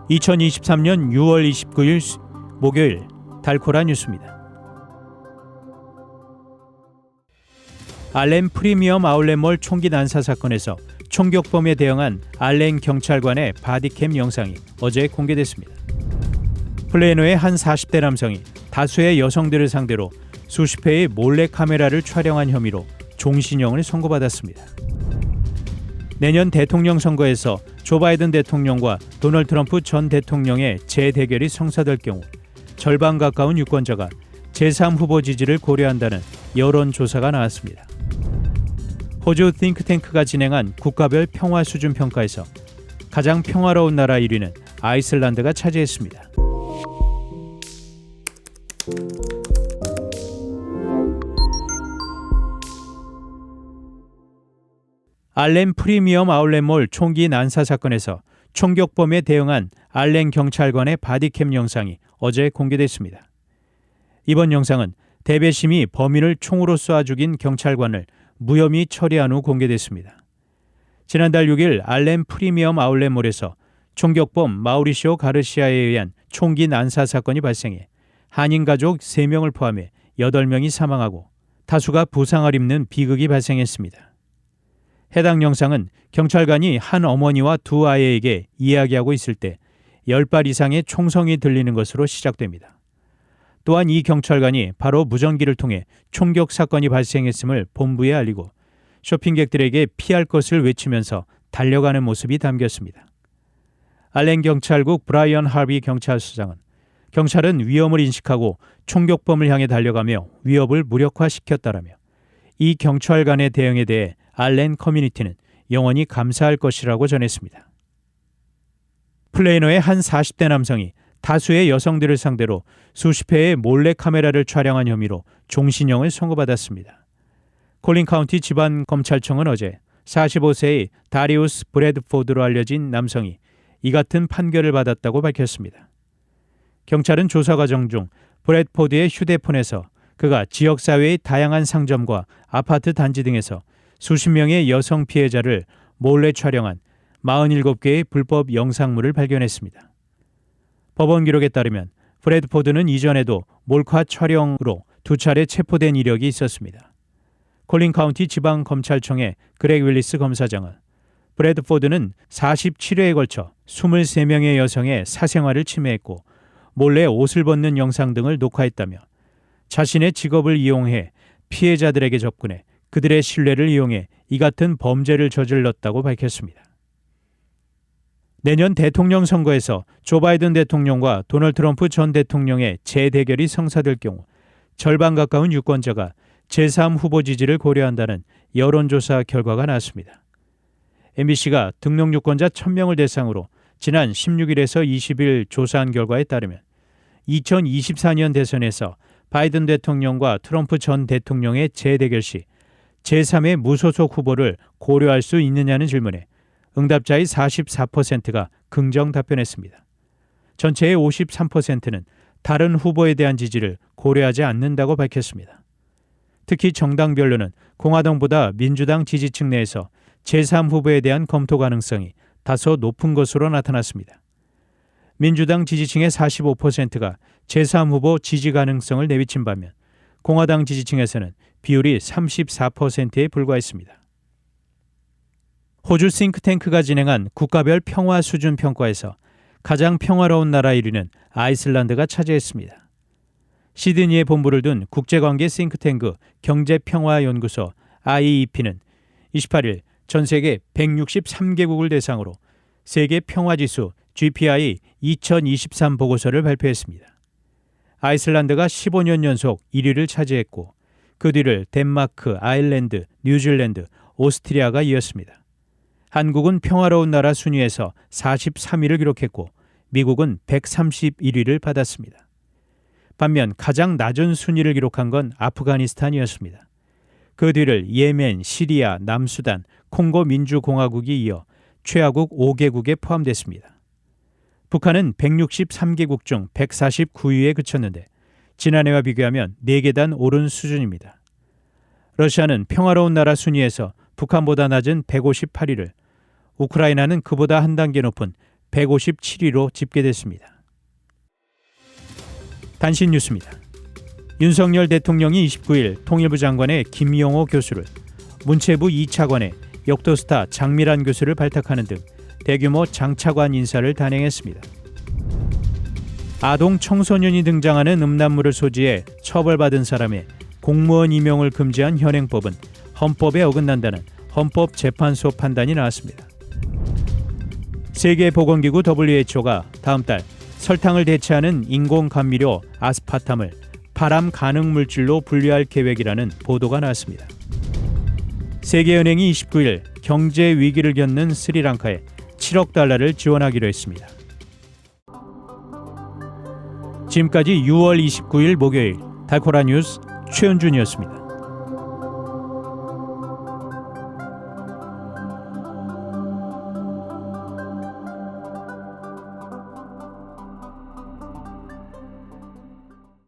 2023년 6월 29일 목요일 달코라 뉴스입니다. 알렌 프리미엄 아울렛몰 총기 난사 사건에서 총격범에 대응한 알렌 경찰관의 바디캠 영상이 어제 공개됐습니다. 플레이노의 한 40대 남성이 다수의 여성들을 상대로 수십 회의 몰래카메라를 촬영한 혐의로 종신형을 선고받았습니다. 내년 대통령 선거에서 조 바이든 대통령과 도널드 트럼프 전 대통령의 재대결이 성사될 경우 절반 가까운 유권자가 제3후보 지지를 고려한다는 여론조사가 나왔습니다. 호주 띵크탱크가 진행한 국가별 평화 수준 평가에서 가장 평화로운 나라 1위는 아이슬란드가 차지했습니다. 알렌 프리미엄 아울렛몰 총기 난사 사건에서 총격범에 대응한 알렌 경찰관의 바디캠 영상이 어제 공개됐습니다. 이번 영상은 대배심이 범인을 총으로 쏴 죽인 경찰관을 무혐의 처리한 후 공개됐습니다. 지난달 6일 알렌 프리미엄 아울렛몰에서 총격범 마우리시오 가르시아에 의한 총기 난사 사건이 발생해 한인 가족 3명을 포함해 8명이 사망하고 다수가 부상을 입는 비극이 발생했습니다. 해당 영상은 경찰관이 한 어머니와 두 아이에게 이야기하고 있을 때 10발 이상의 총성이 들리는 것으로 시작됩니다. 또한 이 경찰관이 바로 무전기를 통해 총격 사건이 발생했음을 본부에 알리고 쇼핑객들에게 피할 것을 외치면서 달려가는 모습이 담겼습니다. 알렌 경찰국 브라이언 하비 경찰서장은 경찰은 위험을 인식하고 총격범을 향해 달려가며 위협을 무력화시켰다라며 이 경찰관의 대응에 대해 알렌 커뮤니티는 영원히 감사할 것이라고 전했습니다. 플레이노의 한 40대 남성이 다수의 여성들을 상대로 수십 회의 몰래카메라를 촬영한 혐의로 종신형을 선고받았습니다. 콜린 카운티 지방검찰청은 어제 45세의 다리우스 브래드포드로 알려진 남성이 이 같은 판결을 받았다고 밝혔습니다. 경찰은 조사 과정 중 브래드포드의 휴대폰에서 그가 지역사회의 다양한 상점과 아파트 단지 등에서 수십 명의 여성 피해자를 몰래 촬영한 47개의 불법 영상물을 발견했습니다. 법원 기록에 따르면 브래드포드는 이전에도 몰카 촬영으로 2차례 체포된 이력이 있었습니다. 콜린 카운티 지방검찰청의 그렉 윌리스 검사장은 브래드포드는 47회에 걸쳐 23명의 여성의 사생활을 침해했고 몰래 옷을 벗는 영상 등을 녹화했다며 자신의 직업을 이용해 피해자들에게 접근해 그들의 신뢰를 이용해 이 같은 범죄를 저질렀다고 밝혔습니다. 내년 대통령 선거에서 조 바이든 대통령과 도널드 트럼프 전 대통령의 재대결이 성사될 경우 절반 가까운 유권자가 제3후보 지지를 고려한다는 여론조사 결과가 나왔습니다. MBC가 등록 유권자 1000명을 대상으로 지난 16일에서 20일 조사한 결과에 따르면 2024년 대선에서 바이든 대통령과 트럼프 전 대통령의 재대결 시 제3의 무소속 후보를 고려할 수 있느냐는 질문에 응답자의 44%가 긍정 답변했습니다. 전체의 53%는 다른 후보에 대한 지지를 고려하지 않는다고 밝혔습니다. 특히 정당별로는 공화당보다 민주당 지지층 내에서 제3후보에 대한 검토 가능성이 다소 높은 것으로 나타났습니다. 민주당 지지층의 45%가 제3후보 지지 가능성을 내비친 반면 공화당 지지층에서는 비율이 34%에 불과했습니다. 호주 싱크탱크가 진행한 국가별 평화 수준 평가에서 가장 평화로운 나라 1위는 아이슬란드가 차지했습니다. 시드니에 본부를 둔 국제관계 싱크탱크 경제평화연구소 IEP는 28일 전 세계 163개국을 대상으로 세계 평화지수 GPI 2023 보고서를 발표했습니다. 아이슬란드가 15년 연속 1위를 차지했고 그 뒤를 덴마크, 아일랜드, 뉴질랜드, 오스트리아가 이었습니다. 한국은 평화로운 나라 순위에서 43위를 기록했고 미국은 131위를 받았습니다. 반면 가장 낮은 순위를 기록한 건 아프가니스탄이었습니다. 그 뒤를 예멘, 시리아, 남수단, 콩고 민주공화국이 이어 최하국 5개국에 포함됐습니다. 북한은 163개국 중 149위에 그쳤는데 지난해와 비교하면 4계단 오른 수준입니다. 러시아는 평화로운 나라 순위에서 북한보다 낮은 158위를, 우크라이나는 그보다 한 단계 높은 157위로 집계됐습니다. 단신 뉴스입니다. 윤석열 대통령이 29일 통일부 장관의 김용호 교수를, 문체부 2차관의 역도스타 장미란 교수를 발탁하는 등 대규모 장차관 인사를 단행했습니다. 아동 청소년이 등장하는 음란물을 소지해 처벌받은 사람의 공무원 임용을 금지한 현행법은 헌법에 어긋난다는 헌법재판소 판단이 나왔습니다. 세계보건기구 WHO가 다음 달 설탕을 대체하는 인공감미료 아스파탐을 발암 가능 물질로 분류할 계획이라는 보도가 나왔습니다. 세계은행이 29일 경제 위기를 겪는 스리랑카에 7억 달러를 지원하기로 했습니다. 지금까지 6월 29일 목요일 달코라 뉴스 최은준이었습니다.